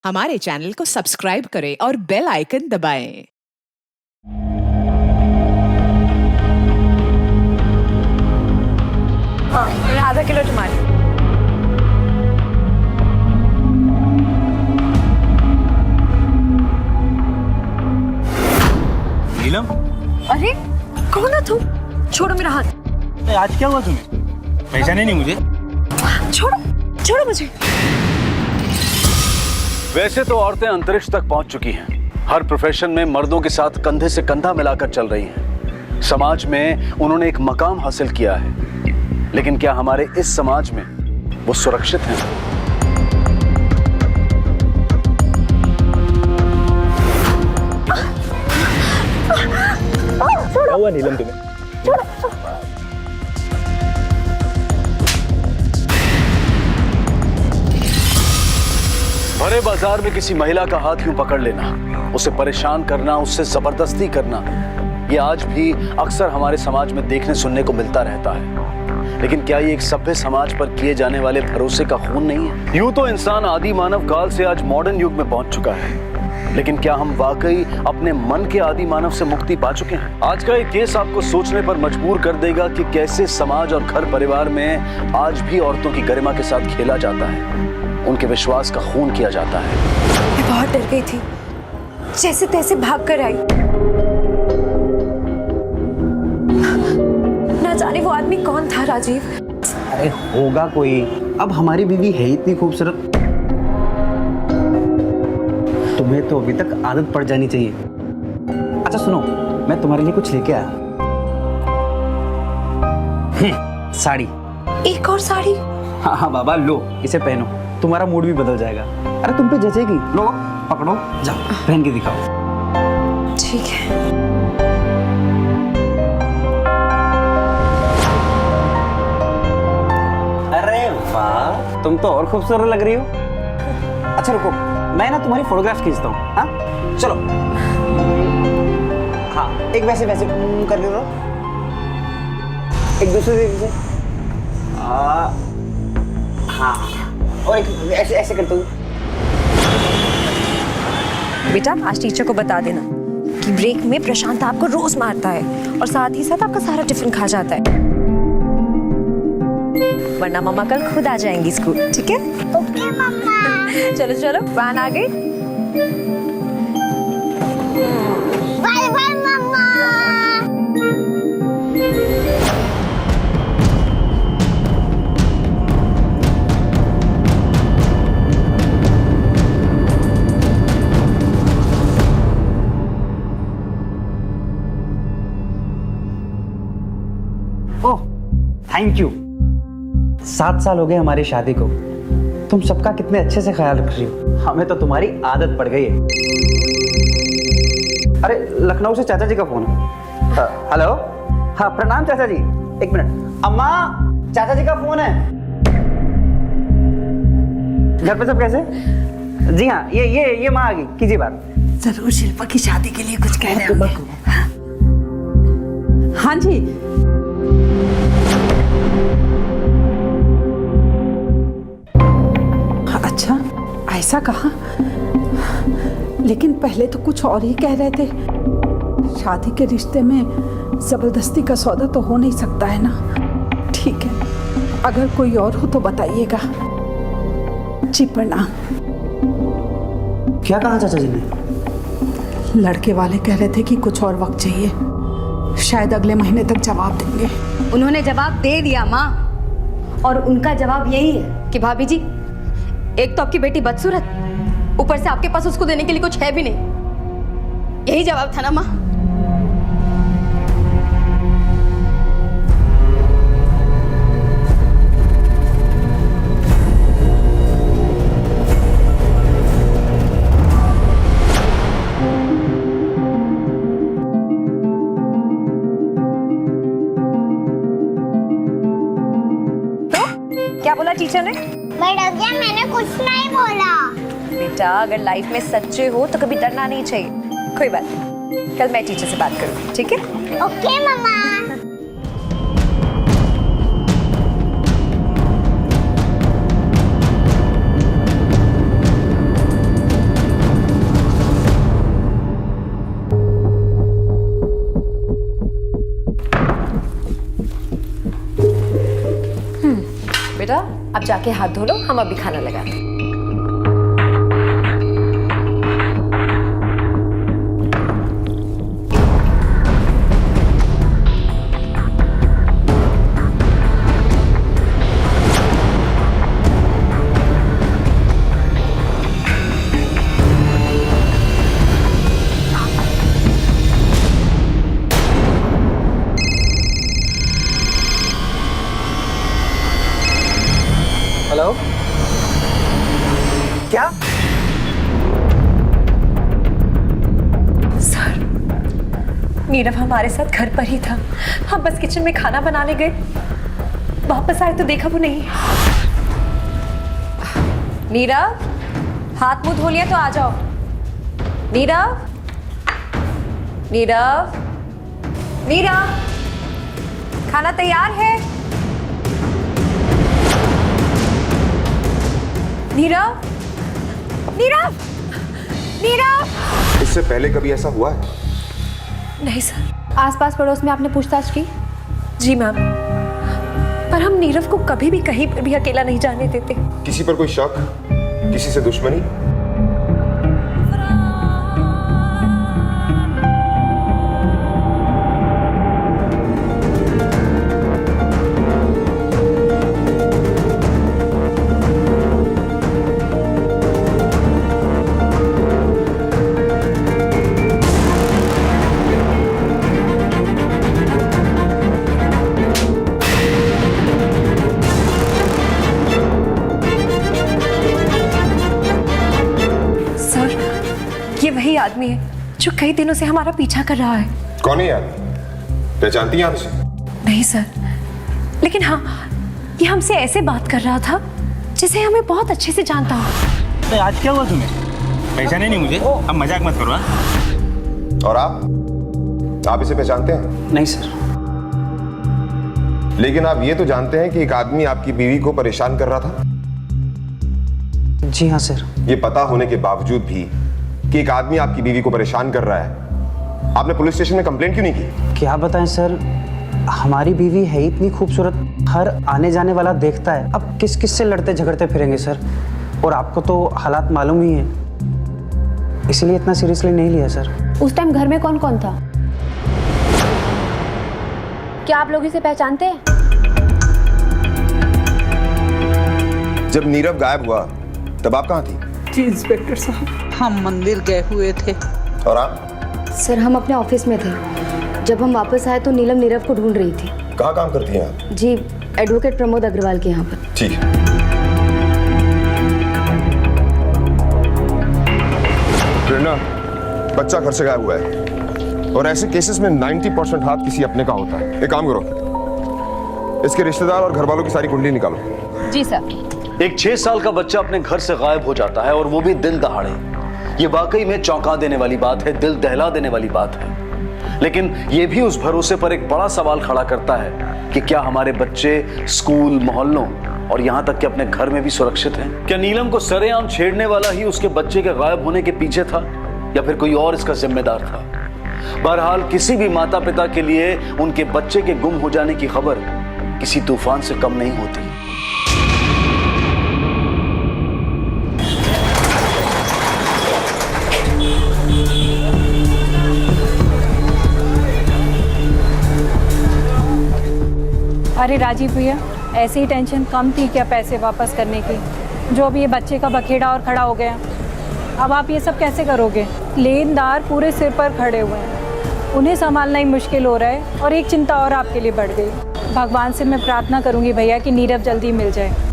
हमारे चैनल को सब्सक्राइब करें और बेल आइकन दबाएं। हाँ, आधा किलो टमाटर। नीलम, अरे कौन है तुम? छोड़ो मेरा हाथ। आज क्या हुआ तुम्हें? पहचाने नहीं मुझे? छोड़ो छोड़ो मुझे। वैसे तो औरतें अंतरिक्ष तक पहुंच चुकी हैं। हर प्रोफेशन में मर्दों के साथ कंधे से कंधा मिलाकर चल रही हैं। समाज में उन्होंने एक मकाम हासिल किया है, लेकिन क्या हमारे इस समाज में वो सुरक्षित हैं? क्या हुआ नीलम तुम्हें? भरे बाजार में किसी महिला का हाथ यूं पकड़ लेना, उसे परेशान करना, उससे जबरदस्ती करना, ये आज भी अक्सर हमारे समाज में देखने सुनने को मिलता रहता है। लेकिन क्या ये एक सभ्य समाज पर किए जाने वाले भरोसे का खून नहीं है? यूं तो इंसान आदि मानव काल से आज मॉडर्न युग में पहुंच चुका है, लेकिन क्या हम वाकई अपने मन के आदि मानव से मुक्ति पा चुके हैं? आज का ये केस आपको सोचने पर मजबूर कर देगा कि कैसे समाज और घर परिवार में आज भी औरतों की गरिमा के साथ खेला जाता है, उनके विश्वास का खून किया जाता है। मैं बहुत डर गई थी, जैसे तैसे भाग कर आई। ना जाने वो आदमी कौन था राजीव। अरे होगा कोई, अब हमारी बीवी है इतनी खूबसूरत, तुम्हें तो अभी तक आदत पड़ जानी चाहिए। अच्छा सुनो, मैं तुम्हारे लिए कुछ लेके आया। साड़ी। एक और साड़ी? हाँ हाँ बाबा, लो इसे पहनो, तुम्हारा मूड भी बदल जाएगा। अरे तुम पे जचेगी, लो पकड़ो, जाओ पहन के दिखाओ। ठीक है। अरे वाह, तुम तो और खूबसूरत लग रही हो। अच्छा रुको, मैं ना तुम्हारी फोटोग्राफ खींचता हूँ। हाँ चलो। हाँ एक वैसे वैसे कर लो, एक दूसरे से। हाँ और एक ऐसे ऐसे करता हूँ। बेटा आज टीचर को बता देना कि ब्रेक में प्रशांत आपको रोज मारता है और साथ ही साथ आपका सारा टिफिन खा जाता है, वरना मम्मा कल खुद आ जाएंगी स्कूल। ठीक है? ओके मम्मा। चलो चलो, वैन आ गई। बाय बाय मम्मा। Oh thank you. 7 साल हो गए हमारी शादी को, तुम सबका कितने अच्छे से ख्याल रख रही हो। हमें तो तुम्हारी आदत पड़ गई है। अरे लखनऊ से चाचा जी का फोन है। हेलो, हाँ प्रणाम चाचा जी। एक मिनट अम्मा, चाचा जी का फोन है। घर पे सब कैसे? जी हाँ, ये माँ आ गई, कीजिए बात। जरूर शिल्पा की शादी के लिए कुछ कह रहे होंगे। हाँ जी। अच्छा ऐसा कहा, लेकिन पहले तो कुछ और ही कह रहे थे। शादी के रिश्ते में जबरदस्ती का सौदा तो हो नहीं सकता है ना। ठीक है, अगर कोई और हो तो बताइएगा। जी प्रणाम। क्या कहा चाचा जी ने? लड़के वाले कह रहे थे कि कुछ और वक्त चाहिए, शायद अगले महीने तक जवाब देंगे। उन्होंने जवाब दे दिया माँ, और उनका जवाब यही है कि भाभी जी, एक तो आपकी बेटी बदसूरत, ऊपर से आपके पास उसको देने के लिए कुछ है भी नहीं। यही जवाब था ना माँ? क्या बोला टीचर ने? मैं डर गया, मैंने कुछ नहीं बोला। बेटा अगर लाइफ में सच्चे हो तो कभी डरना नहीं चाहिए। कोई बात नहीं, कल मैं टीचर से बात करूँगी। ठीक है? ओके मम्मा। अब जाके हाथ धो लो, हम अभी खाना लगाते हैं। हेलो, क्या? सर, नीरव हमारे साथ घर पर ही था। हम बस किचन में खाना बनाने गए, वापस आए तो देखा वो नहीं। नीरव, हाथ मुंह धो लिया तो आ जाओ। नीरव, नीरव, नीरव, खाना तैयार है? नीरव, नीरव, नीरव। इससे पहले कभी ऐसा हुआ है? नहीं सर। आसपास पड़ोस में आपने पूछताछ की? जी मैम, पर हम नीरव को कभी भी कहीं पर भी अकेला नहीं जाने देते। किसी पर कोई शक, किसी से दुश्मनी? ये वही आदमी है जो कई दिनों से हमारा पीछा कर रहा है। कौन है यार? पहचानती हैं आप इसे? नहीं सर, लेकिन हाँ, ये हमसे ऐसे बात कर रहा था जिसे हमें बहुत अच्छे से जानता हो। तो आज क्या हुआ तुम्हें? पहचाने नहीं मुझे? अब मजाक मत करो। हाँ? और आप इसे पहचानते हैं? नहीं सर। लेकिन आप ये तो जानते हैं कि एक आदमी आपकी बीवी को परेशान कर रहा था? जी हाँ सर। ये पता होने के बावजूद भी कि एक आदमी आपकी बीवी को परेशान कर रहा है, आपने पुलिस स्टेशन में कंप्लेंट क्यों नहीं की? क्या बताएं सर, हमारी बीवी है इतनी खूबसूरत, हर आने जाने वाला देखता है। अब किस किस से लड़ते झगड़ते फिरेंगे सर? और आपको तो हालात मालूम ही है, इसलिए इतना सीरियसली नहीं लिया सर। उस टाइम घर में कौन कौन था? क्या आप लोग इसे पहचानते हैं? जब नीरव गायब हुआ तब आप कहाँ थी? जी इंस्पेक्टर साहब, हम मंदिर गए हुए थे। और आप? सर, हम अपने ऑफिस में थे। जब हम वापस आए तो नीलम नीरव को ढूंढ रही थी। कहाँ काम करती हैं आप? जी, एडवोकेट प्रमोद अग्रवाल के यहाँ पर। ठीक है। प्रेरणा, बच्चा घर से गायब हुआ है और ऐसे केसेस में 90% हाथ किसी अपने का होता है। एक काम करो, इसके रिश्तेदार और घर वालों की सारी कुंडली निकालो। जी सर। एक 6 साल का बच्चा अपने घर से गायब हो जाता है और वो भी दिन दहाड़े। ये वाकई में चौंका देने वाली बात है, दिल दहला देने वाली बात है। लेकिन ये भी उस भरोसे पर एक बड़ा सवाल खड़ा करता है कि क्या हमारे बच्चे स्कूल, मोहल्लों और यहाँ तक कि अपने घर में भी सुरक्षित हैं? क्या नीलम को सरेआम छेड़ने वाला ही उसके बच्चे के गायब होने के पीछे था या फिर कोई और इसका जिम्मेदार था? बहरहाल किसी भी माता पिता के लिए उनके बच्चे के गुम हो जाने की खबर किसी तूफान से कम नहीं होती। अरे राजीव भैया, ऐसी ही टेंशन कम थी क्या पैसे वापस करने की? जो अभी ये बच्चे का बखेड़ा और खड़ा हो गया, अब आप ये सब कैसे करोगे? लेनदार पूरे सिर पर खड़े हुए हैं, उन्हें संभालना ही मुश्किल हो रहा है और एक चिंता और आपके लिए बढ़ गई। भगवान से मैं प्रार्थना करूंगी भैया कि नीरव जल्दी मिल जाए।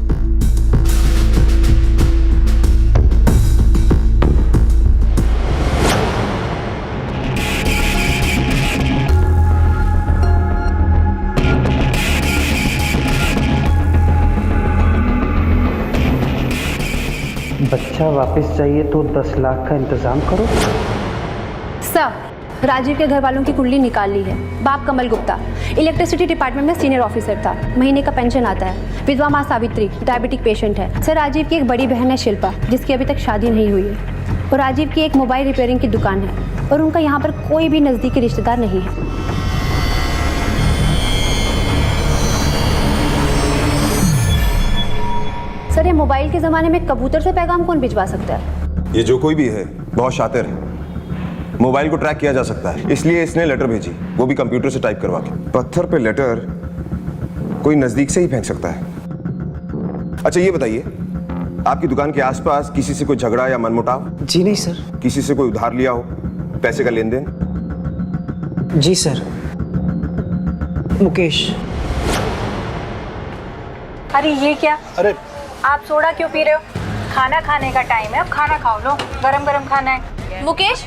बच्चा वापस चाहिए तो 10 लाख का इंतजाम करो। सर, राजीव के घर वालों की कुंडली निकाल ली है। बाप कमल गुप्ता इलेक्ट्रिसिटी डिपार्टमेंट में सीनियर ऑफिसर था, महीने का पेंशन आता है। विधवा माँ सावित्री डायबिटिक पेशेंट है। सर, राजीव की एक बड़ी बहन है शिल्पा, जिसकी अभी तक शादी नहीं हुई है। और राजीव की एक मोबाइल रिपेयरिंग की दुकान है और उनका यहाँ पर कोई भी नज़दीकी रिश्तेदार नहीं है। मोबाइल के ज़माने में कबूतर से पैगाम कौन भिजवा सकता है? ये जो कोई भी है बहुत शातिर है। मोबाइल को ट्रैक किया जा सकता है, इसलिए इसने लेटर भेजी, वो भी कंप्यूटर से टाइप करवा के। पत्थर पे लेटर कोई नजदीक से ही फेंक सकता है। अच्छा ये बताइए, आपकी दुकान के आसपास किसी से कोई झगड़ा या मनमुटाव? जी नहीं सर। किसी से कोई उधार लिया हो, पैसे का लेन देन? जी सर, मुकेश। अरे ये क्या? अरे आप सोडा क्यों पी रहे हो? खाना खाने का टाइम है, अब खाना खाओ। लो गरम गरम खाना है। मुकेश,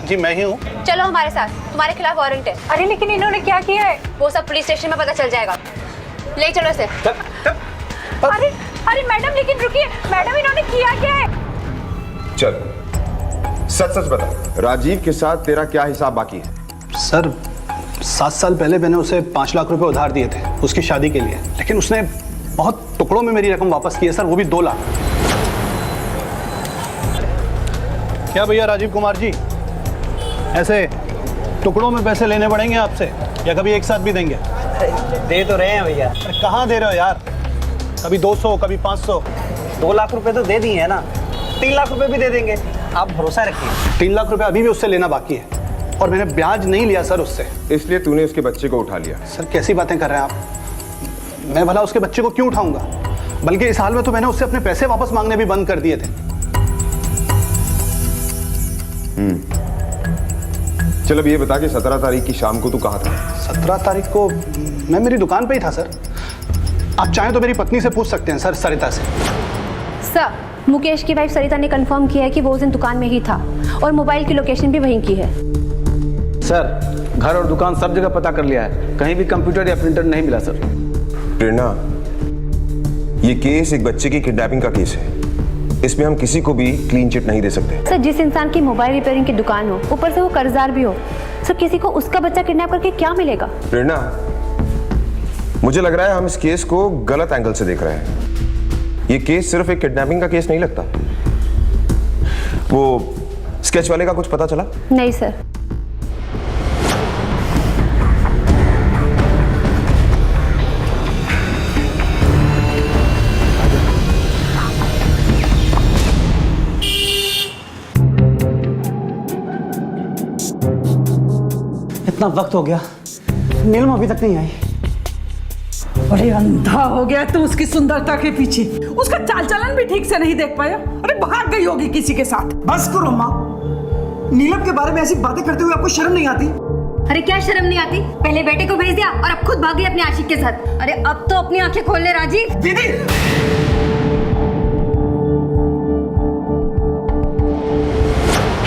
जी मैं ही हूँ। चलो हमारे साथ, तुम्हारे खिलाफ वारंट है। अरे लेकिन इन्होंने क्या किया है? वो सब पुलिस स्टेशन में पता चल जाएगा। ले चलो इसे। अरे अरे मैडम, लेकिन रुकिए मैडम, इन्होंने किया क्या है? चल सच सच बता, राजीव के साथ तेरा क्या हिसाब बाकी है? सर 7 साल पहले मैंने उसे 5 लाख रुपए उधार दिए थे उसकी शादी के लिए, लेकिन उसने बहुत टुकड़ों में मेरी रकम वापस की है सर, वो भी 2 लाख। क्या भैया राजीव कुमार जी, ऐसे टुकड़ों में पैसे लेने पड़ेंगे आपसे या कभी एक साथ भी देंगे? दे तो रहे हैं भैया। अरे कहाँ दे रहे हो यार, कभी 200 कभी 500। 2 लाख रुपए तो दे दिए हैं ना, 3 लाख रुपए भी दे देंगे, आप भरोसा रखिए। 3 लाख रुपए अभी भी उससे लेना बाकी है और मैंने ब्याज नहीं लिया सर उससे। इसलिए तूने उसके बच्चे को उठा लिया? सर कैसी बातें कर रहे हैं आप, मैं भला उसके बच्चे को क्यों उठाऊंगा, बल्कि इस हाल में तो मैंने उससे अपने पैसे वापस मांगने भी बंद कर दिए थे। चल अब ये बता कि 17 तारीख की शाम को तू कहाँ था? 17 तारीख को मैं मेरी दुकान पे ही था सर। आप चाहें तो मेरी पत्नी से पूछ सकते हैं सर, सरिता से। सर, मुकेश की वाइफ सरिता ने कंफर्म किया है कि वो उस दिन दुकान में ही था और मोबाइल की लोकेशन भी वहीं की है। सर घर और दुकान सब जगह पता कर लिया है, कहीं भी कंप्यूटर या प्रिंटर नहीं मिला सर। प्रेरणा, ये केस एक बच्चे की किडनैपिंग का केस है, इसमें हम किसी को भी क्लीन चिट नहीं दे सकते। सर, जिस इंसान की मोबाइल रिपेयरिंग की दुकान हो, ऊपर से वो कर्जदार भी हो, सर किसी को उसका बच्चा किडनैप करके क्या मिलेगा? प्रेरणा, मुझे लग रहा है हम इस केस को गलत एंगल से देख रहे हैं। ये केस सिर्फ एक किडनैपिंग का केस नहीं लगता। वो स्केच वाले का कुछ पता चला? नहीं सर। इतना वक्त हो गया, नीलम अभी तक नहीं आई। अरे अंधा हो गया तो उसकी सुंदरता के पीछे, उसका चाल चलन भी ठीक से नहीं देख पाया। अरे भाग गई होगी किसी के साथ। बस करो अम्मा, नीलम के बारे में ऐसी बातें करते हुए आपको शर्म नहीं आती? अरे क्या शर्म नहीं आती? पहले बेटे को भेज दिया और अब खुद भाग गई अपने आशिक के साथ। अरे अब तो अपनी आंखें खोल ले राजीव। दीदी,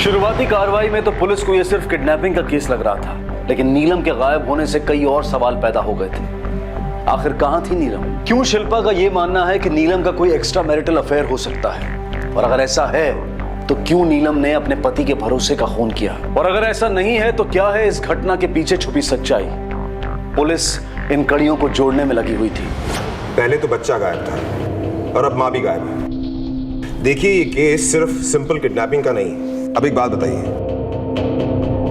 शुरुआती कार्रवाई में तो पुलिस को यह सिर्फ किडनैपिंग का केस लग रहा था, लेकिन नीलम के गायब होने से कई और सवाल पैदा हो गए थे। आखिर कहां थी नीलम? क्यों शिल्पा का यह मानना है कि नीलम का कोई एक्स्ट्रा मैरिटल अफेयर हो सकता है? और अगर ऐसा है तो क्यों नीलम ने अपने पति के भरोसे का खून किया? और अगर ऐसा नहीं है तो क्या है इस घटना के पीछे छुपी सच्चाई? पुलिस इन कड़ियों को जोड़ने में लगी हुई थी। पहले तो बच्चा गायब था और अब माँ भी गायब है। देखिए, ये केस सिर्फ सिंपल किडनैपिंग का नहीं। अब एक बात बताइए,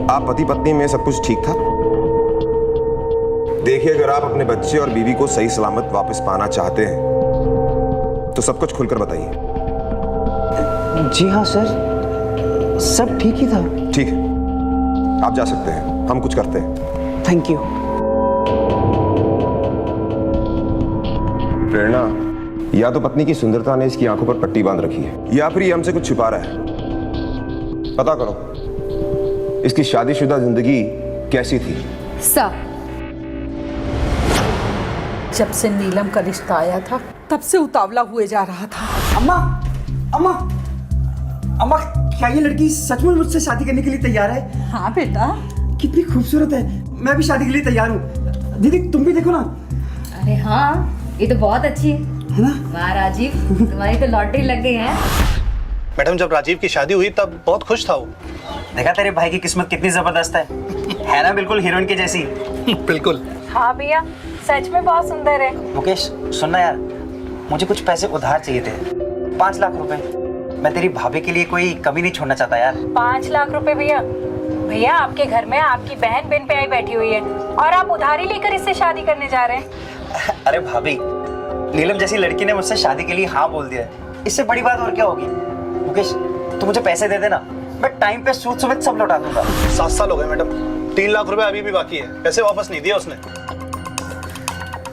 आप पति पत्नी में सब कुछ ठीक था? देखिए, अगर आप अपने बच्चे और बीवी को सही सलामत वापस पाना चाहते हैं तो सब कुछ खुलकर बताइए। जी हाँ सर, सब ठीक ही था। ठीक है, आप जा सकते हैं, हम कुछ करते हैं। Thank you. प्रेरणा, या तो पत्नी की सुंदरता ने इसकी आंखों पर पट्टी बांध रखी है या फिर ये हमसे कुछ छुपा रहा है। पता करो इसकी शादीशुदा जिंदगी कैसी थी। सर, जब से नीलम का रिश्ता आया था तब से उतावला हुए जा रहा था। अम्मा, अम्मा, अम्मा, क्या ये लड़की सच में मुझसे शादी करने के लिए तैयार है? हाँ बेटा। कितनी खूबसूरत है, मैं भी शादी के लिए तैयार हूँ। दीदी तुम भी देखो ना। अरे हाँ, ये तो बहुत अच्छी है ना? वाह राजीव, तुम्हारी तो लॉटरी लग गई है। मैडम, जब राजीव की शादी हुई तब बहुत खुश था वो। देखा तेरे भाई की किस्मत कितनी जबरदस्त है ना, बिल्कुल हीरोइन की जैसी। बिल्कुल। हाँ भैया, सच में बहुत सुंदर है। मुकेश सुनना यार, मुझे कुछ पैसे उधार चाहिए थे, 5 लाख रुपए। मैं तेरी भाभी के लिए कोई कमी नहीं छोड़ना चाहता यार। 5 लाख रुपए भैया? भैया, आपके घर में आपकी बहन बिन पे आई बैठी हुई है और आप उधारी लेकर इससे शादी करने जा रहे हैं? अरे भाभी, नीलम जैसी लड़की ने मुझसे शादी के लिए हाँ बोल दिया है, इससे बड़ी बात और क्या होगी? मुकेश, तू मुझे पैसे दे देना, मैं टाइम पे सूद समेत सब लौटा दूंगा। 7 साल हो गए मैडम, 3 लाख रुपए अभी भी बाकी है, पैसे वापस नहीं दिए उसने।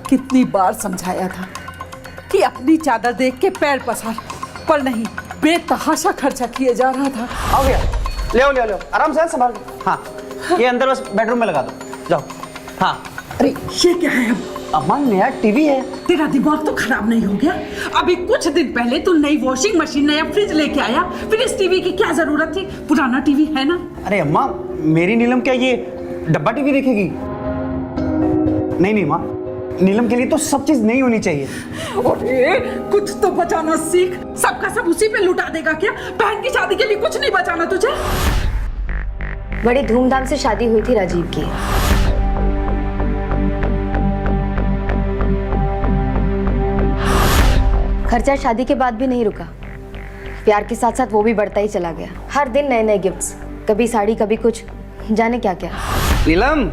कितनी बार समझाया था कि अपनी चादर देख के पैर पसार, पर नहीं, बेतहाशा खर्चा किए जा रहा था। आओ भैया, ले आओ, आराम से संभाल के। हाँ, ये अंदर बस बेडरूम में लगा दो, जाओ। हाँ। अरे ये क्या है? अम्मा, नया टीवी है। तेरा दिमाग तो खराब नहीं हो गया? अभी कुछ दिन पहले तू नई वॉशिंग मशीन, नया फ्रिज लेके आया, फिर इस टीवी की क्या जरूरत थी? पुराना टीवी है ना। अरे अम्मा, मेरी नीलम क्या ये डब्बा टीवी देखेगी? नहीं माँ, नीलम के लिए तो सब चीज नई होनी चाहिए। अरे कुछ तो बचाना सीख, सबका सब उसी पे लुटा देगा क्या? बहन की शादी के लिए कुछ नहीं बचाना तुझे? बड़ी धूमधाम से शादी हुई थी राजीव की। खर्चा शादी के बाद भी नहीं रुका, प्यार के साथ साथ वो भी बढ़ता ही चला गया। हर दिन नए नए गिफ्ट्स, कभी साड़ी, कभी कुछ, जाने क्या क्या। नीलम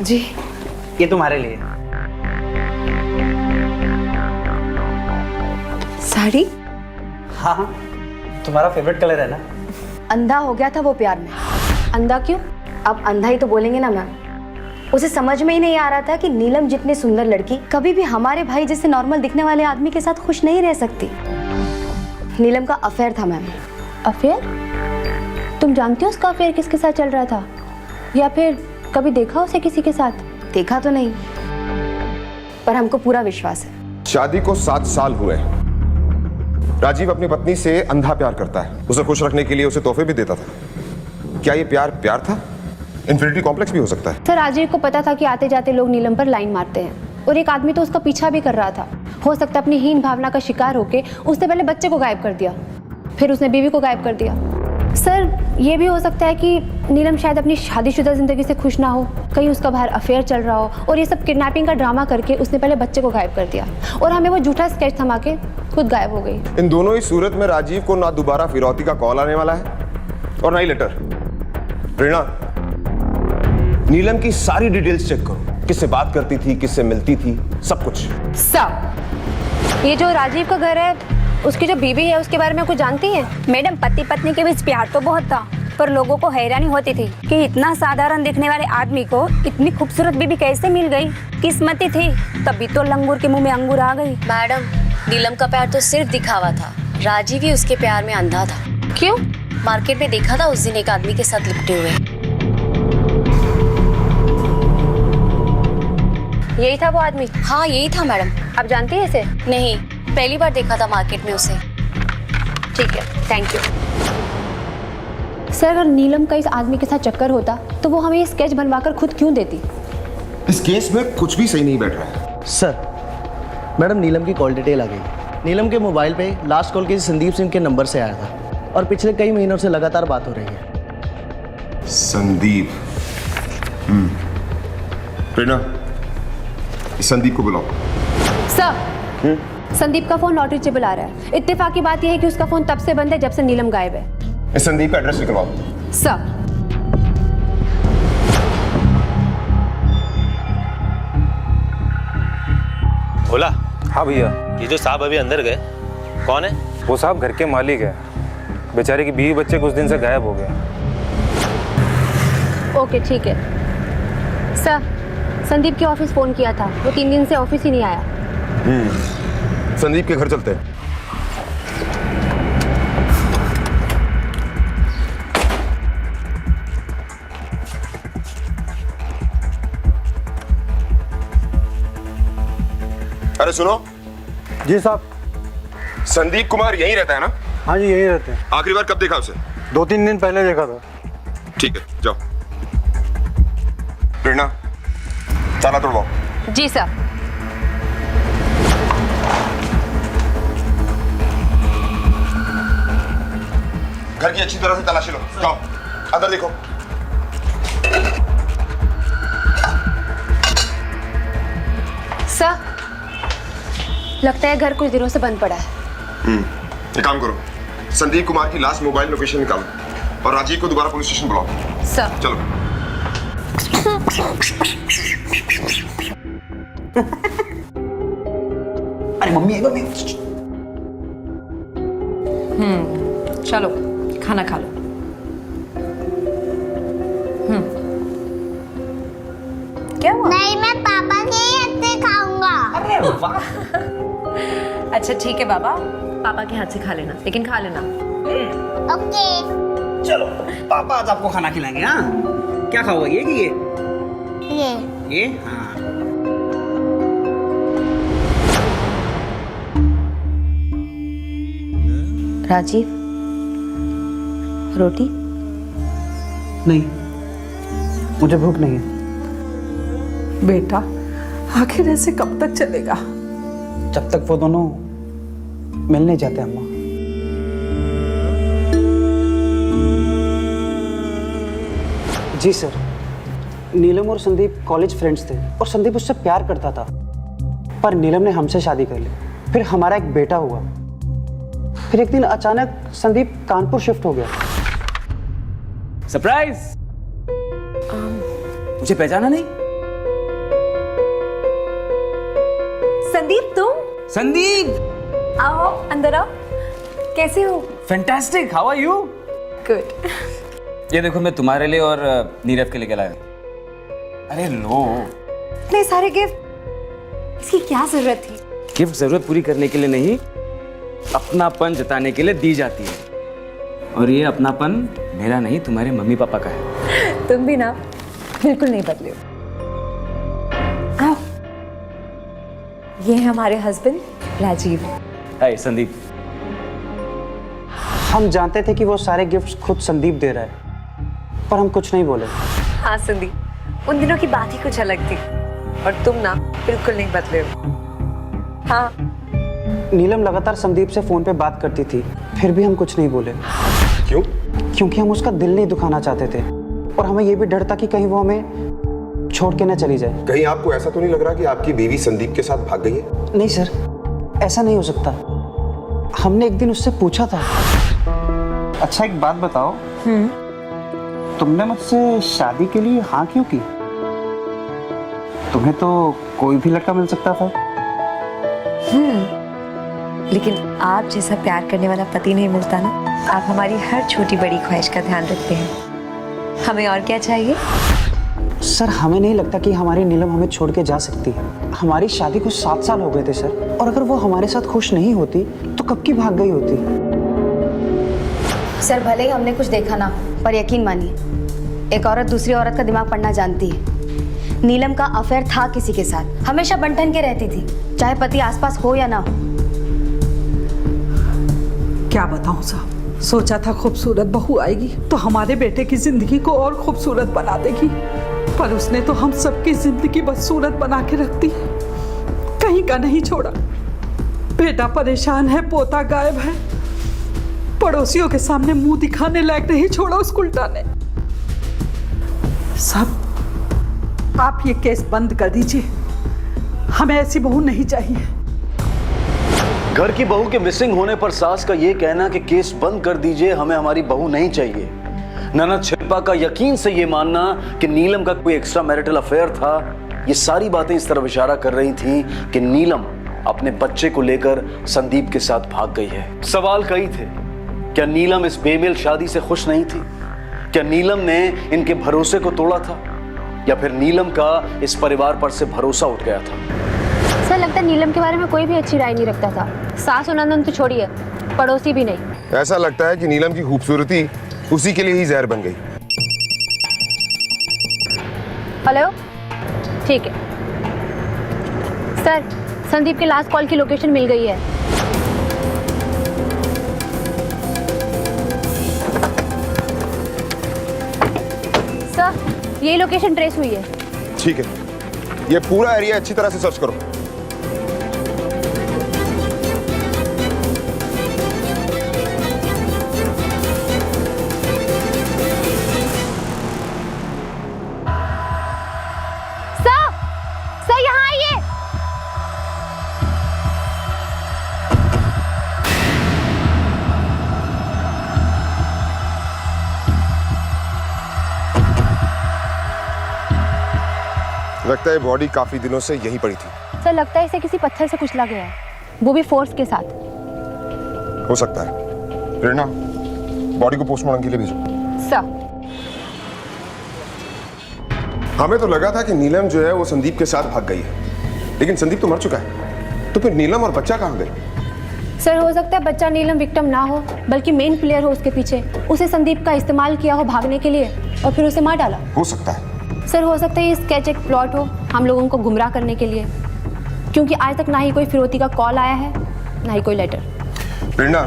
जी, ये तुम्हारे लिए। साड़ी? हाँ, तुम्हारा फेवरेट कलर है ना। अंधा हो गया था वो प्यार में। अंधा क्यों? अब अंधा ही तो बोलेंगे ना मैम। उसे समझ में ही नहीं आ रहा था कि नीलम जितनी सुंदर लड़की कभी भी हमारे भाई जैसे नॉर्मल दिखने वाले आदमी के साथ खुश नहीं रह सकती। नीलम का अफेयर था मैम। अफेयर? तुम जानती हो उसका अफेयर किसके साथ चल रहा था, या फिर कभी देखा उसे किसी के साथ? देखा तो नहीं, पर हमको पूरा विश्वास है। शादी को 7 साल हुए। राजीव अपनी पत्नी से अंधा प्यार करता है। उसे खुश रखने के लिए उसे तोहफे भी देता था। क्या ये प्यार था? इन्फिनिटी कॉम्प्लेक्स भी हो सकता है। सर, राजीव को पता था कि आते जाते लोग नीलम पर लाइन मारते हैं, और एक आदमी तो उसका पीछा भी कर रहा था। हो सकता है अपनी हीन भावना का शिकार होके उसने पहले बच्चे को गायब कर दिया, फिर उसने बीवी को गायब कर दिया। सर, ये भी हो सकता है कि नीलम शायद अपनी शादीशुदा जिंदगी से खुश ना हो, कहीं उसका बाहर अफेयर चल रहा हो, और ये सब किडनैपिंग का ड्रामा करके उसने पहले बच्चे को गायब कर दिया, और हमें वो झूठा स्केच थमा के खुद गायब हो गई। इन दोनों ही सूरत में राजीव को ना दोबारा फिरौती का कॉल आने वाला है और ना ही लेटर। प्रेरणा, नीलम की सारी डिटेल्स चेक करो, किससे बात करती थी, किससे मिलती थी, सब कुछ। सर, ये जो राजीव का घर है, उसकी जो बीवी है, उसके बारे में कुछ जानती है? मैडम, पति पत्नी के बीच प्यार तो बहुत था, पर लोगों को हैरानी होती थी कि इतना साधारण दिखने वाले आदमी को इतनी खूबसूरत बीवी कैसे मिल गई। किस्मती थी, तभी तो लंगूर के मुंह में अंगूर आ गई। मैडम, नीलम का प्यार तो सिर्फ दिखावा था। राजीव ही उसके प्यार में अंधा था। क्यों? मार्केट में देखा था उस दिन एक आदमी के साथ लिपटे हुए। यही था वो आदमी? हाँ, यही था मैडम। आप जानती है इसे? नहीं, पहली बार देखा था मार्केट में उसे। ठीक है, थैंक यू। सर, अगर नीलम का इस आदमी के साथ चक्कर होता तो वो हमें ये स्केच बनवाकर खुद क्यों देती? इस केस में कुछ भी सही नहीं बैठ रहा है। सर, मैडम, नीलम की कॉल डिटेल आ गई। नीलम के मोबाइल पे लास्ट कॉल किसी संदीप सिंह के नंबर से आया था, और पिछले कई महीनों से लगातार बात हो रही है। संदीप। प्रेरणा, इस संदीप को बुलाओ। सर, संदीप का फोन नॉट रीचेबल आ रहा है। इत्तेफाक की बात यह है कि उसका फोन तब से बंद है जब से नीलम गायब है। इस संदीप का एड्रेस निकलवाओ। सर। बोला? हाँ भैया। ये जो साहब अभी अंदर गए, कौन है? वो साहब घर के मालिक है। बेचारे की बीवी बच्चे कुछ दिन से गायब हो गए। ओके, ठीक है। सर, संदीप के ऑफिस फोन किया था, वो 3 दिन से ऑफिस ही नहीं आया। संदीप के घर चलते हैं। अरे सुनो। जी साहब। संदीप कुमार यहीं रहता है ना? हाँ जी, यहीं रहते हैं। आखिरी बार कब देखा उसे? 2-3 दिन पहले देखा था। ठीक है, जाओ। प्रेरणा, ताला तोड़वाओ। जी सर। घर की अच्छी तरह से तलाशी लो। जाओ, अंदर देखो। सर, लगता है घर कुछ दिनों से बंद पड़ा है। एक काम करो, संदीप कुमार की लास्ट मोबाइल लोकेशन निकालो और राजीव को दोबारा पुलिस स्टेशन बुलाओ। सर। चलो। अरे मम्मी, चलो खाना खा लो। क्या हुआ? नहीं, मैं पापा के हाथ से खाऊंगा। अरे वाह। अच्छा ठीक है बाबा, पापा के हाथ से खा लेना, लेकिन खा लेना। ओके। चलो पापा आज आपको खाना खिलाएंगे। हाँ, क्या खाओगे, ये कि ये हाँ। राजीव, रोटी? नहीं, मुझे भूख नहीं है। बेटा आखिर ऐसे कब तक चलेगा? जब तक वो दोनों मिल नहीं जाते अम्मा। जी सर, नीलम और संदीप कॉलेज फ्रेंड्स थे और संदीप उससे प्यार करता था, पर नीलम ने हमसे शादी कर ली। फिर हमारा एक बेटा हुआ। फिर एक दिन अचानक संदीप कानपुर शिफ्ट हो गया। सरप्राइज! मुझे पहचाना नहीं? संदीप तुम? संदीप! आओ अंदर आओ। कैसे हो? Fantastic, how are you? Good. ये देखो मैं तुम्हारे लिए और नीरव के लिए क्या लाया। अरे लो। इतने सारे गिफ्ट, इसकी क्या जरूरत थी? गिफ्ट जरूरत पूरी करने के लिए नहीं, अपनापन जताने के लिए दी जाती है। और ये अपनापन मेरा नहीं, तुम्हारे मम्मी पापा का है। तुम भी ना बिल्कुल नहीं बदले हो। आओ, ये है हमारे हस्बैंड राजीव। हाय संदीप। हम जानते थे कि वो सारे गिफ्ट्स खुद संदीप दे रहा है, पर हम कुछ नहीं बोले। हाँ संदीप, उन दिनों की बात ही कुछ अलग थी और तुम ना बिल्कुल नहीं बदले हो। हाँ। नीलम लगातार संदीप से फोन पे बात करती थी, फिर भी हम कुछ नहीं बोले। क्यों? क्योंकि हम उसका दिल नहीं दुखाना चाहते थे और हमें ये भी डर था कि कहीं वो हमें छोड़ के ना चली जाए। कहीं आपको ऐसा तो नहीं लग रहा कि आपकी बीवी संदीप के साथ भाग गई है? नहीं सर, ऐसा नहीं हो सकता। हमने एक दिन उससे पूछा था। अच्छा एक बात बताओ, तुमने मुझसे शादी के लिए हाँ क्यों की? तुम्हें तो कोई भी लड़का मिल सकता था। लेकिन आप जैसा प्यार करने वाला पति नहीं मिलता ना। आप हमारी हर छोटी बड़ी ख्वाहिश का ध्यान रखते हैं। हमें और क्या चाहिए? सर हमें नहीं लगता कि हमारी नीलम हमें छोड़ के जा सकती है। हमारी शादी को 7 साल हो गए थे सर, और अगर वो हमारे साथ खुश नहीं होती तो कब की भाग गई होती। सर भले ही हमने कुछ देखा ना, पर यकीन मानिए, एक औरत दूसरी औरत का दिमाग पढ़ना जानती है। नीलम का अफेयर था किसी के साथ, हमेशा बंटन के रहती थी, चाहे पति आसपास हो या ना हो। क्या बताऊं साहब, सोचा था खूबसूरत बहू आएगी तो हमारे बेटे की जिंदगी को और खूबसूरत बना देगी, पर उसने तो हम सबकी जिंदगी बदसूरत बना के रख दी। कहीं का नहीं छोड़ा। बेटा परेशान है, पोता गायब है, पड़ोसियों के सामने मुंह दिखाने लायक नहीं छोड़ा उस उल्टा ने। सब आप ये केस बंद कर दीजिए, हमें ऐसी बहू नहीं चाहिए। घर की बहू के मिसिंग होने पर सास का ये कहना कि केस बंद कर दीजिए, हमें हमारी बहू नहीं चाहिए। ननद शिल्पा का यकीन से ये मानना कि नीलम का कोई एक्स्ट्रा मैरिटल अफेयर था, ये सारी बातें इस तरफ इशारा कर रही थी कि नीलम अपने बच्चे को लेकर संदीप के साथ भाग गई है। सवाल कई थे। क्या नीलम इस बेमेल शादी से खुश नहीं थी? क्या नीलम ने इनके भरोसे को तोड़ा था, या फिर नीलम का इस परिवार पर से भरोसा उठ गया था? सर लगता है नीलम के बारे में कोई भी अच्छी राय नहीं रखता था। सास और नंदन तो छोड़िए, पड़ोसी भी नहीं। ऐसा लगता है कि नीलम की खूबसूरती उसी के लिए ही जहर बन गई। हेलो, ठीक है सर, संदीप के लास्ट कॉल की लोकेशन मिल गई है। सर ये लोकेशन ट्रेस हुई है। ठीक है, ये पूरा एरिया अच्छी तरह से सर्च करो। सर यहाँ आइए। लगता है बॉडी काफी दिनों से यहीं पड़ी थी। सर लगता है इसे किसी पत्थर से कुचला गया है, वो भी फोर्स के साथ। हो सकता है। प्रेरणा, बॉडी को पोस्टमार्टम के लिए भेजो। सर। हमें तो लगा था कि नीलम जो है वो संदीप के साथ भाग गई है, लेकिन संदीप तो मर चुका है। तो फिर नीलम और बच्चा कहाँ गए? सर हो सकता है बच्चा नीलम विक्टिम ना हो, बल्कि मेन प्लेयर हो उसके पीछे। उसे संदीप का इस्तेमाल किया हो भागने के लिए और फिर उसे मार डाला। हो सकता है सर, हो सकता है ये स्केच एक प्लॉट हो हम लोगों को गुमराह करने के लिए, क्योंकि आज तक ना ही कोई फिरौती का कॉल आया है ना ही कोई लेटर। प्रेरणा,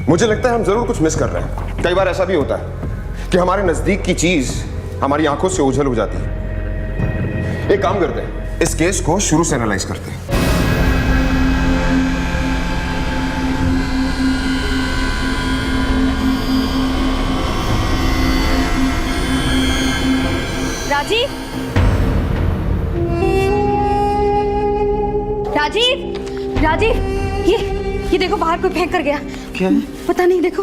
मुझे लगता है हम जरूर कुछ मिस कर रहे हैं। कई बार ऐसा भी होता है कि हमारे नजदीक की चीज हमारी आंखों से ओझल हो जाती है। एक काम करते हैं, इस केस को शुरू से एनालाइज करते हैं। राजीव, राजीव, राजीव, ये देखो बाहर कोई फेंक कर गया। क्या है? पता नहीं, देखो।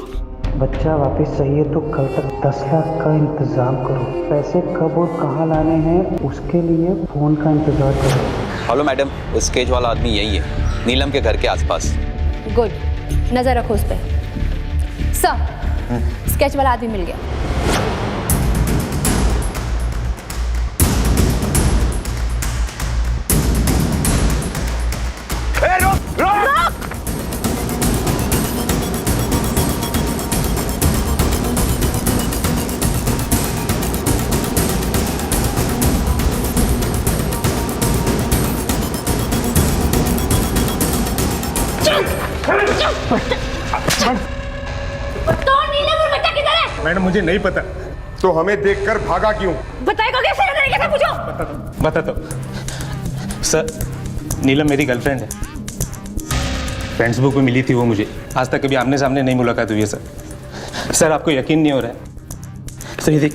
बच्चा वापस सही है तो कल तक 10 लाख का इंतजाम करो। पैसे कब और कहाँ लाने हैं उसके लिए फोन का इंतजार करो। हेलो मैडम, स्केच वाला आदमी यही है, नीलम के घर के आसपास। गुड, नजर रखो उस पर। सर, स्केच वाला आदमी मिल गया। मैडम मुझे नहीं पता। तो हमें देखकर भागा क्यों? बताएगा कैसे? तरीके से पूछो। बता तो। सर, नीलम मेरी गर्लफ्रेंड है। फ्रेंड्स बुक में मिली थी वो मुझे। आज तक कभी आमने सामने नहीं मुलाकात हुई है सर। सर आपको यकीन नहीं हो रहा है? सर ये देख।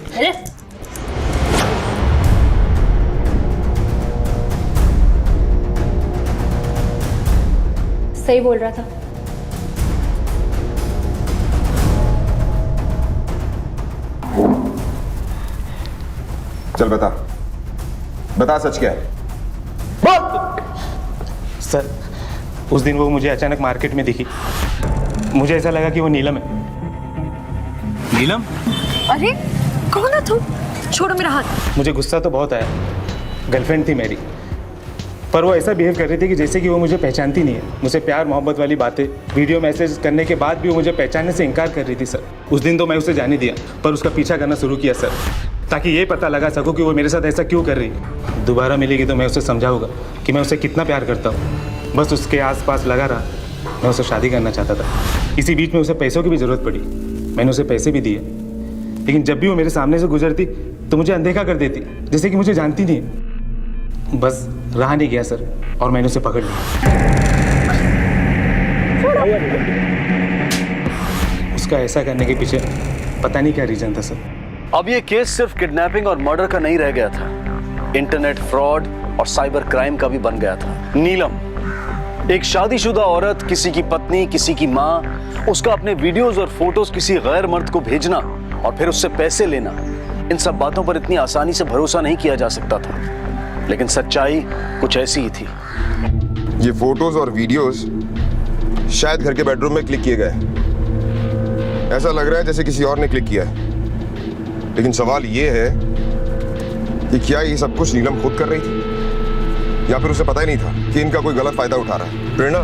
सही बोल रहा था। चल बता, बता सच क्या है? सर, उस दिन वो मुझे अचानक मार्केट में दिखी। मुझे ऐसा लगा कि वो नीलम है। नीलम? अरे कौन है तुम? छोड़ो मेरा हाथ। मुझे गुस्सा तो बहुत आया। गर्लफ्रेंड थी मेरी, पर वो ऐसा बिहेव कर रही थी कि जैसे कि वो मुझे पहचानती नहीं है। मुझसे प्यार मोहब्बत वाली बातें, वीडियो मैसेज करने के बाद भी वो मुझे पहचानने से इनकार कर रही थी सर। उस दिन तो मैं उसे जाने दिया, पर उसका पीछा करना शुरू किया सर, ताकि ये पता लगा सकूं कि वो मेरे साथ ऐसा क्यों कर रही है। दोबारा मिलेगी तो मैं उसे समझाऊंगा कि मैं उसे कितना प्यार करता हूँ। बस उसके आसपास लगा रहा। मैं उसे शादी करना चाहता था। इसी बीच में उसे पैसों की भी ज़रूरत पड़ी। मैंने उसे पैसे भी दिए, लेकिन जब भी वो मेरे सामने से गुजरती तो मुझे अनदेखा कर देती, जैसे कि मुझे जानती नहीं। बस रहा नहीं गया सर, और मैंने उसे पकड़ लिया। उसका ऐसा करने के पीछे पता नहीं क्या रीजन था सर। अब ये केस सिर्फ किडनैपिंग और मर्डर का नहीं रह गया था, इंटरनेट फ्रॉड और साइबर क्राइम का भी बन गया था। नीलम, एक शादीशुदा औरत, किसी की पत्नी, किसी की माँ, उसका अपने वीडियोस और फोटोज किसी गैर मर्द को भेजना और फिर उससे पैसे लेना, इन सब बातों पर इतनी आसानी से भरोसा नहीं किया जा सकता था। लेकिन सच्चाई कुछ ऐसी ही थी। ये फोटोज और वीडियोस शायद घर के बेडरूम में क्लिक किए गए। ऐसा लग रहा है जैसे किसी और ने क्लिक किया है। लेकिन सवाल ये है कि क्या ये सब कुछ नीलम खुद कर रही थी, या फिर उसे पता ही नहीं था कि इनका कोई गलत फायदा उठा रहा है? प्रेरणा,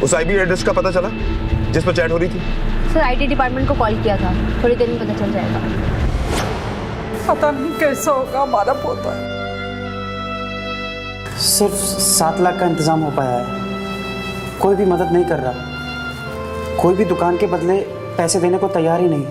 उस आईपी एड्रेस का पता चला जिस पर चैट हो रही थी? सर, आईटी डिपार्टमेंट को कॉल किया था, थोड़ी देर में पता चल जाएगा। पता नहीं कैसा होगा हमारा पोता। सिर्फ 7 लाख का इंतजाम हो पाया है। कोई भी मदद नहीं कर रहा। कोई भी दुकान के बदले पैसे देने को तैयार ही नहीं।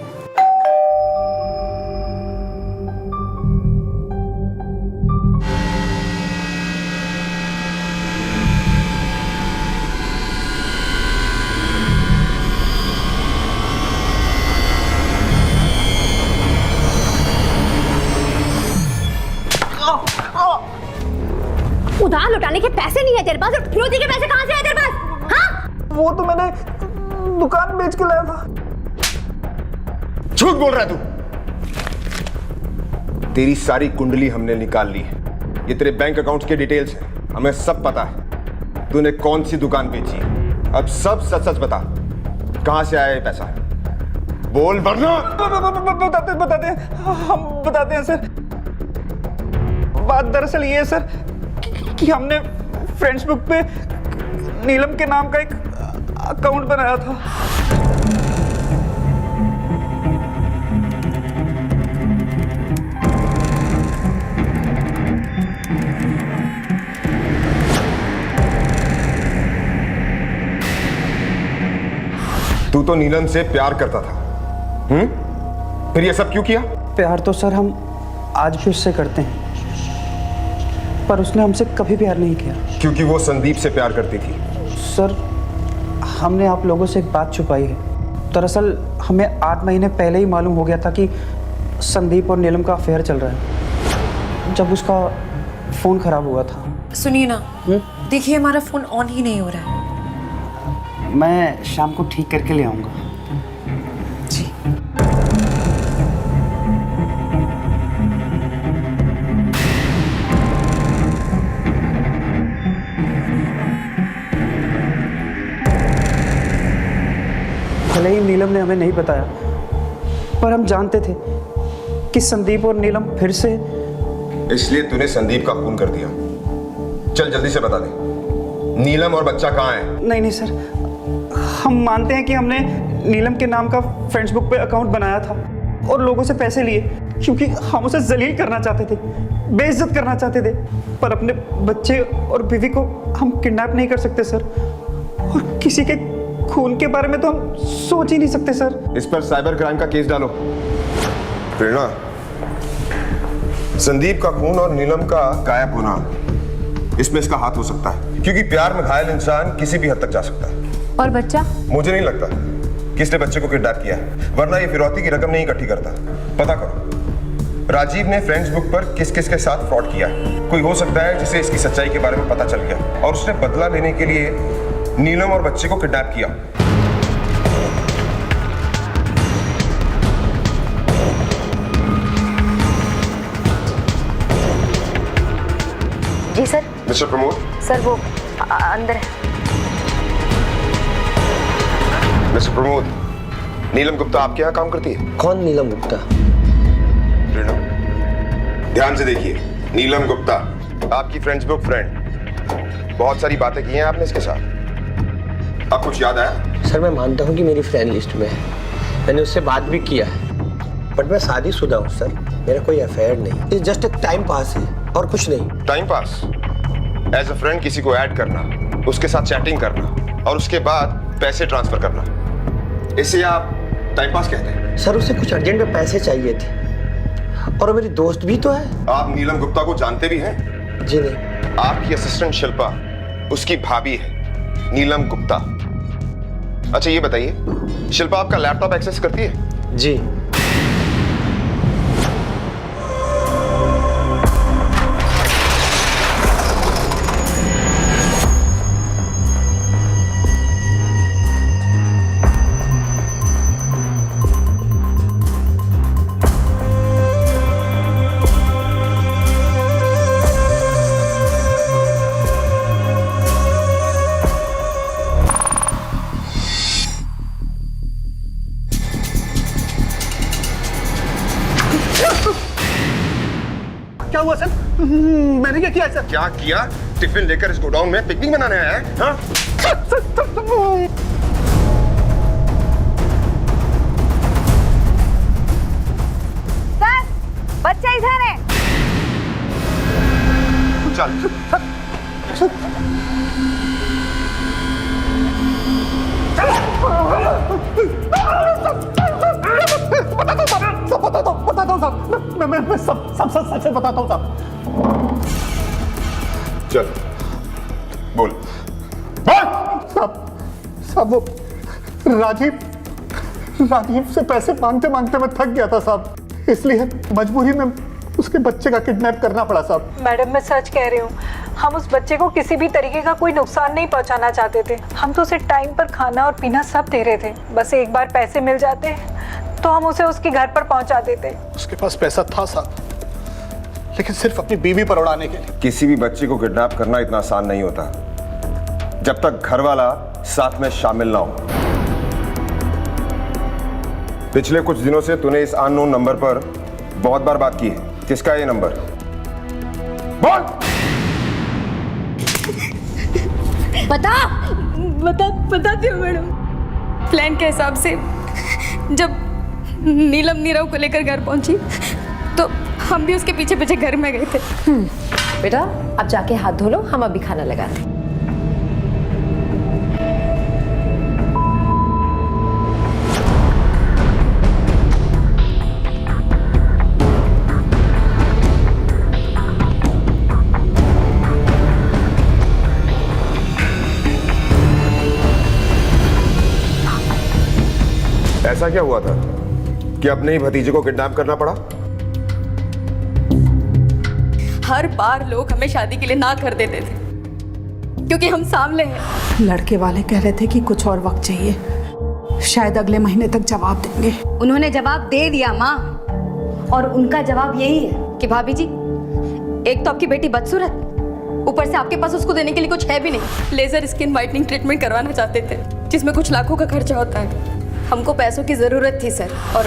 उधार लौटाने के पैसे नहीं है तेरे पास, और फिरौती के पैसे कहाँ से आए तेरे पास? हाँ? वो तो मैंने दुकान बेच के लाया था। झूठ बोल रहा है तू। तेरी सारी कुंडली हमने निकाल ली है। ये तेरे बैंक अकाउंट के डिटेल्स हैं, हमें सब पता है। तूने कौन सी दुकान बेची? अब सब सच सच बता। कहां से आया ये पैसा? बोल वरना। बताते हम बताते हैं सर। बात दरअसल ये है सर कि हमने फेसबुक पे नीलम के नाम का एक अकाउंट बनाया था। तू तो नीलम से प्यार करता था, फिर ये सब क्यों किया? प्यार तो सर हम आज भी उससे करते हैं, पर उसने हमसे कभी प्यार नहीं किया। क्योंकि वो संदीप से प्यार करती थी। सर हमने आप लोगों से एक बात छुपाई है। दरअसल हमें 8 महीने पहले ही मालूम हो गया था कि संदीप और नीलम का अफेयर चल रहा है, जब उसका फ़ोन ख़राब हुआ था। सुनिए ना, देखिए हमारा फ़ोन ऑन ही नहीं हो रहा है। मैं शाम को ठीक करके ले आऊँगा। जी। भले ही नीलम ने हमें नहीं बताया, पर हम जानते थे कि संदीप और नीलम फिर से। इसलिए तूने संदीप का खून कर दिया। चल जल्दी से बता दे, नीलम और बच्चा कहाँ है? नहीं सर, हम मानते हैं कि हमने नीलम के नाम का फेसबुक पे अकाउंट बनाया था और लोगों से पैसे लिए, क्योंकि हम उसे जलील करना चाहते थे, बेइज्जत करना चाहते थे। पर अपने बच्चे और बीवी को हम किडनैप नहीं कर सकते सर, और किसी के खून के बारे में तो हम सोच ही नहीं सकते सर। इस पर साइबर क्राइम का केस डालो। प्रेरणा, संदीप का खून और नीलम का गायब होना, इसमें इसका हाथ हो सकता है, क्योंकि प्यार में घायल इंसान किसी भी हद तक जा सकता है। और बच्चा? मुझे नहीं लगता किसने बच्चे को किडनैप किया है, वरना ये फिरौती की रकम नहीं इकट्ठी करता। पता करो राजीव ने फेसबुक पर किस किस के साथ फ्रॉड किया है। कोई हो सकता है जिसे इसकी सच्चाई के बारे में पता चल गया और उसने बदला लेने के लिए नीलम और बच्चे को किडनैप किया। जी सर। मिस्टर प्रमोद। सर वो अंदर है। मिस्टर प्रमोद, नीलम गुप्ता आपके यहाँ काम करती है? कौन नीलम गुप्ता? ध्यान से देखिए, नीलम गुप्ता आपकी फेसबुक फ्रेंड, बहुत सारी बातें की हैं आपने इसके साथ। अब कुछ याद आया? सर मैं मानता हूँ कि मेरी फ्रेंड लिस्ट में है, मैंने उससे बात भी किया है, बट मैं शादीशुदा हूँ सर, मेरा कोई अफेयर नहीं। ये जस्ट एक टाइम पास है और कुछ नहीं। Time pass? As a friend किसी को ऐड करना, उसके साथ चैटिंग करना और उसके बाद पैसे ट्रांसफर करना, इसे आप टाइम पास कहते हैं? सर उसे कुछ अर्जेंट में पैसे चाहिए थे, और मेरी दोस्त भी तो है। आप नीलम गुप्ता को जानते भी हैं? जी नहीं। आपकी असिस्टेंट शिल्पा उसकी भाभी है, नीलम गुप्ता। अच्छा ये बताइए, शिल्पा आपका लैपटॉप एक्सेस करती है? जी। क्या हुआ सर? मैंने क्या किया सर? क्या किया? टिफिन लेकर इस गोडाउन में पिकनिक मनाने आया है? हाँ? सर, बच्चा इधर है। चल। बताता हूँ साहब, मैं सब सच बताता हूँ साहब। चल बोल। साहब वो राजीव से पैसे मांगते मांगते मैं थक गया था साहब, इसलिए मजबूरी में उसके बच्चे का किडनैप करना पड़ा साहब। मैडम मैं सच कह रही हूँ, हम उस बच्चे को किसी भी तरीके का कोई नुकसान नहीं पहुँचाना चाहते थे। हम तो उसे टाइम पर खाना और पीना सब दे रहे थे, बस एक बार पैसे मिल जाते तो हम उसे उसके घर पर पहुँचा देते। उसके पास पैसा था साहब, लेकिन सिर्फ अपनी बीवी पर उड़ाने के लिए। किसी भी बच्चे को किडनैप करना इतना आसान नहीं होता जब तक घर वाला साथ में शामिल ना हो। पिछले कुछ दिनों से तूने इस अननोन नंबर पर बहुत बार बात की है। किसका है ये नंबर? बोल। बताती हूँ मैडम। प्लान के हिसाब से जब नीलम नीरव को लेकर घर पहुंची तो हम भी उसके पीछे पीछे घर में गए थे। बेटा अब जाके हाथ धो लो, हम अभी खाना लगाते हैं। ऐसा क्या हुआ था कि अपने ही भतीजे को किडनैप करना पड़ा? हर बार लोग हमें शादी के लिए ना कर देते थे क्योंकि हम सांवले हैं। लड़के वाले कह रहे थे कि कुछ और वक्त चाहिए, शायद अगले महीने तक जवाब देंगे। उन्होंने जवाब दे दिया माँ, और उनका जवाब यही है कि भाभी जी, एक तो आपकी बेटी बदसूरत, ऊपर से आपके पास उसको देने के लिए कुछ है भी नहीं। लेजर स्किन वाइटनिंग ट्रीटमेंट करवाना चाहते थे जिसमें कुछ लाखों का खर्चा होता है। हमको पैसों की जरूरत थी सर, और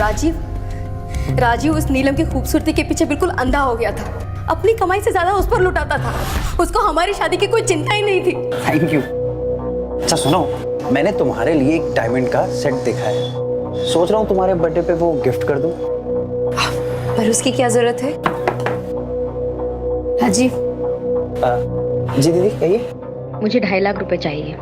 राजीव उस नीलम की खूबसूरती के पीछे बिल्कुल अंधा हो गया था। अपनी कमाई से ज्यादा उस पर लुटाता था। उसको हमारी शादी की कोई चिंता ही नहीं थी। Thank you. अच्छा सुनो, मैंने तुम्हारे लिए एक डायमंड का सेट देखा है, सोच रहा हूँ तुम्हारे बर्थडे पे वो गिफ्ट कर दूँ। पर उसकी क्या जरूरत है? राजीव। जी दीदी कहिए। मुझे 2.5 लाख रुपए चाहिए।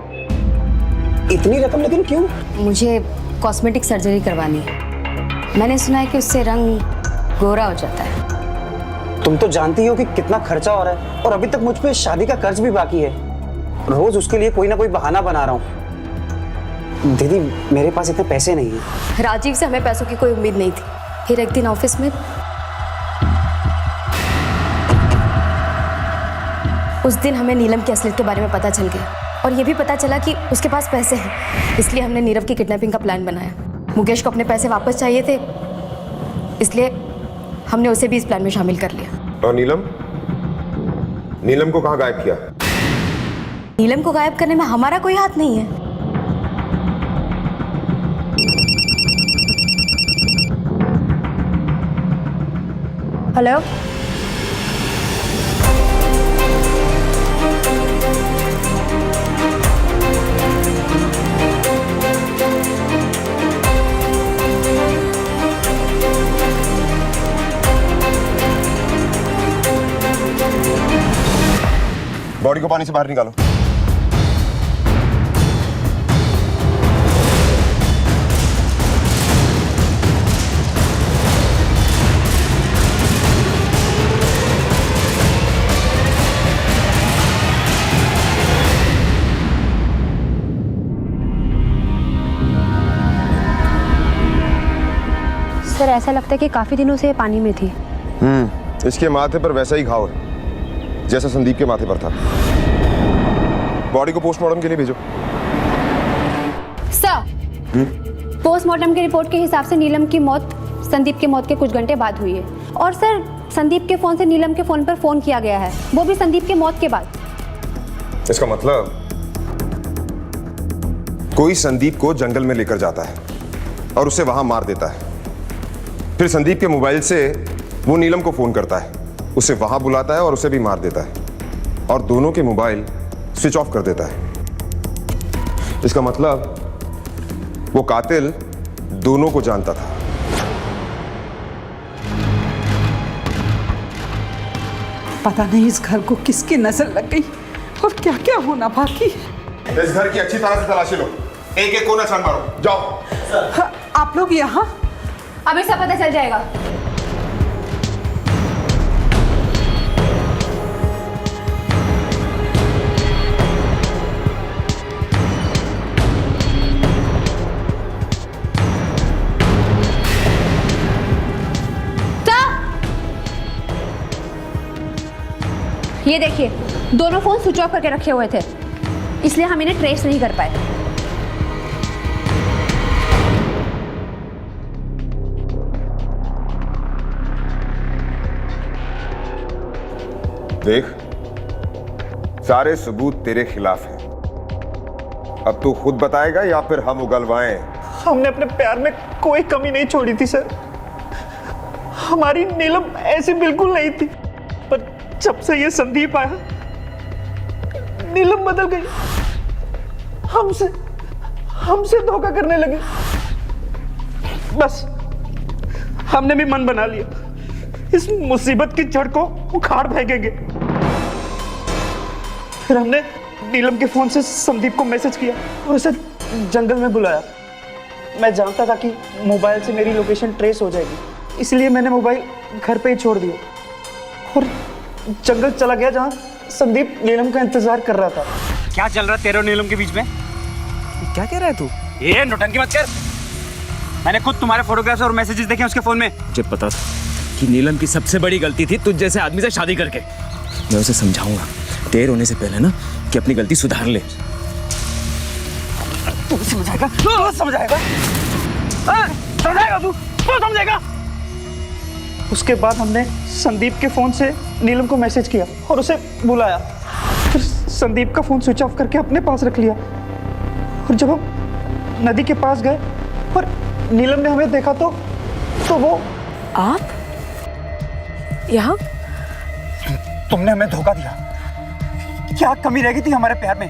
इतनी रकम लेकिन क्यों? मुझे कॉस्मेटिक सर्जरी करवानी है। मैंने सुना है कि उससे रंग गोरा हो जाता है। तुम तो जानती हो कि कितना खर्चा हो रहा है, और अभी तक मुझ पे शादी का कर्ज भी बाकी है। रोज उसके लिए कोई ना कोई बहाना बना रहा हूँ। दीदी मेरे पास इतने पैसे नहीं है। राजीव से हमें पैसों की कोई उम्मीद नहीं थी। फिर एक दिन ऑफिस में उस दिन हमें नीलम की असलियत के बारे में पता चल गया, और ये भी पता चला कि उसके पास पैसे हैं। इसलिए हमने नीरव की किडनैपिंग का प्लान बनाया। मुकेश को अपने पैसे वापस चाहिए थे, इसलिए हमने उसे भी इस प्लान में शामिल कर लिया। और नीलम को कहाँ गायब किया? नीलम को गायब करने में हमारा कोई हाथ नहीं है। हेलो, बॉडी को पानी से बाहर निकालो। सर ऐसा लगता है कि काफी दिनों से ये पानी में थी। इसके माथे पर वैसा ही घाव है जैसा संदीप के माथे पर था। बॉडी को पोस्टमार्टम के लिए भेजो। सर पोस्टमार्टम की रिपोर्ट के हिसाब से नीलम की मौत संदीप के मौत के कुछ घंटे बाद हुई है, और सर संदीप के फोन से नीलम के फोन पर फोन किया गया है, वो भी संदीप के मौत के बाद। इसका मतलब कोई संदीप को जंगल में लेकर जाता है और उसे वहां मार देता है। फिर संदीप के मोबाइल से वो नीलम को फोन करता है, उसे वहां बुलाता है और उसे भी मार देता है, और दोनों के मोबाइल स्विच ऑफ कर देता है। इसका मतलब वो कातिल दोनों को जानता था। पता नहीं इस घर को किसकी नजर लग गई और क्या क्या होना बाकी है। इस घर की अच्छी तरह से तलाशी लो, एक एक कोना छान मारो। जाओ। आप लोग यहाँ? अभी सब पता चल जाएगा। ये देखिए दोनों फोन स्विच ऑफ करके रखे हुए थे, इसलिए हम इन्हें ट्रेस नहीं कर पाए। देख, सारे सबूत तेरे खिलाफ हैं। अब तू खुद बताएगा या फिर हम उगलवाएं? हमने अपने प्यार में कोई कमी नहीं छोड़ी थी सर। हमारी नीलम ऐसी बिल्कुल नहीं थी, पर जब से ये संदीप आया नीलम बदल गई, हमसे धोखा करने लगी। बस हमने भी मन बना लिया, इस मुसीबत की जड़ को उखाड़ फेंकेंगे। फिर हमने नीलम के फोन से संदीप को मैसेज किया और उसे जंगल में बुलाया। मैं जानता था कि मोबाइल से मेरी लोकेशन ट्रेस हो जाएगी, इसलिए मैंने मोबाइल घर पे ही छोड़ दिया और जंगल चला गया जहां संदीप नीलम का इंतजार कर रहा था। क्या चल रहा है तेरे और नीलम के बीच में? क्या कह रहा है तू? ये नौटंकी मत कर। मैंने खुद तुम्हारे फोटोग्राफ्स और मैसेजेस देखे उसके फोन में। मुझे पता था कि नीलम की सबसे बड़ी गलती थी तुझ जैसे आदमी से शादी करके। मैं उसे समझाऊंगा देर होने से पहले ना कि अपनी गलती सुधार ले। तू समझाएगा? तू समझाएगा? समझाएगा तू समझाएगा? उसके बाद हमने संदीप के फोन से नीलम को मैसेज किया और उसे बुलाया। फिर संदीप का फोन स्विच ऑफ करके अपने पास रख लिया और जब हम नदी के पास गए और नीलम ने हमें देखा तो वो आप यहाँ? तुमने हमें धोखा दिया। क्या कमी रह गई थी हमारे प्यार में,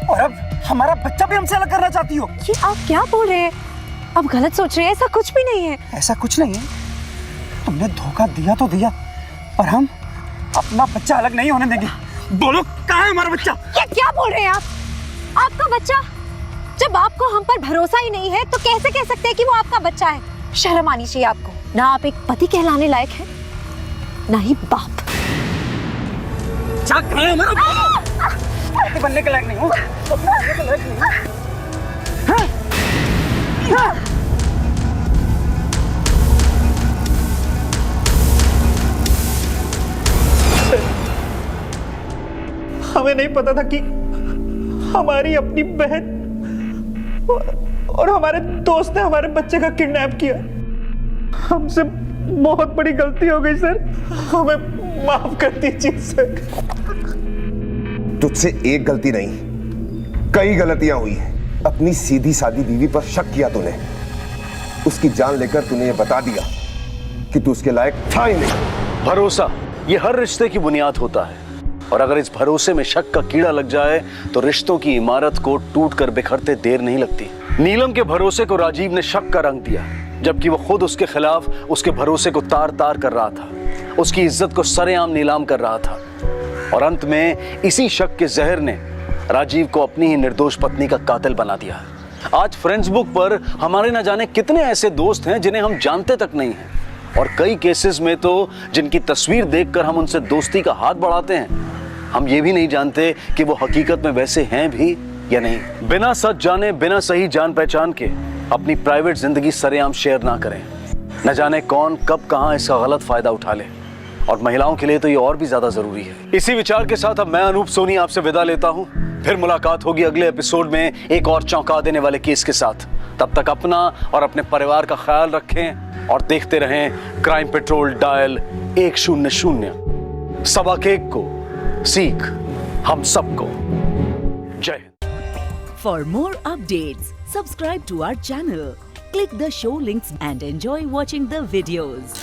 और अब हमारा बच्चा भी हमसे अलग करना चाहती हो? ये आप क्या बोल रहे हैं? आप गलत सोच रहे हैं, ऐसा कुछ भी नहीं है। ऐसा कुछ नहीं है। तुमने धोखा दिया तो दिया, पर हम अपना बच्चा अलग नहीं होने देंगे। बोलो कहाँ है हमारा बच्चा? ये क्या बोल रहे हैं आप? आपका बच्चा? जब आपको हम पर भरोसा ही नहीं है तो कैसे कह सकते हैं कि वो आपका बच्चा है? शर्म आनी चाहिए आपको। ना आप एक पति कहलाने लायक हैं, ना ही बाप। पति बनने के लायक नहीं हूँ। हमें नहीं पता था कि हमारी अपनी बहन और हमारे दोस्त ने हमारे बच्चे का किडनैप किया। हमसे बहुत बड़ी गलती हो गई सर, हमें माफ कर दीजिए सर। तुझसे एक गलती नहीं, कई गलतियां हुई हैं। अपनी सीधी सादी बीवी पर शक किया तूने, उसकी जान लेकर तूने ये बता दिया कि तू उसके लायक था ही नहीं। भरोसा ये हर रिश्ते की बुनियाद होता है, और अगर इस भरोसे में शक का कीड़ा लग जाए तो रिश्तों की इमारत को टूट कर बिखरते देर नहीं लगती। नीलम के भरोसे को राजीव ने शक का रंग दिया, जबकि वो खुद उसके खिलाफ उसके भरोसे को तार तार कर रहा था, उसकी इज्जत को सरेआम नीलाम कर रहा था। और अंत में इसी शक के जहर ने राजीव को अपनी ही निर्दोष पत्नी का कातिल बना दिया। आज फ्रेंड्स बुक पर हमारे न जाने कितने ऐसे दोस्त हैं जिन्हें हम जानते तक नहीं हैं, और कई केसेस में तो जिनकी तस्वीर देखकर हम उनसे दोस्ती का हाथ बढ़ाते हैं, हम ये भी नहीं जानते कि वो हकीकत में वैसे हैं भी या नहीं। बिना सच जाने, बिना सही जान पहचान के अपनी प्राइवेट जिंदगी सरेआम शेयर ना करें। न जाने कौन कब कहां इसका गलत फायदा उठा ले, और महिलाओं के लिए तो ये और भी ज्यादा जरूरी है। इसी विचार के साथ अब मैं अनूप सोनी आपसे विदा लेता हूं। फिर मुलाकात होगी अगले एपिसोड में एक और चौंका देने वाले केस के साथ। तब तक अपना और अपने परिवार का ख्याल रखें और देखते रहें क्राइम पेट्रोल डायल 100। सबा केक को सीख हम सबको। जय Hind. For more updates, subscribe to our channel, click the show links and enjoy watching the videos.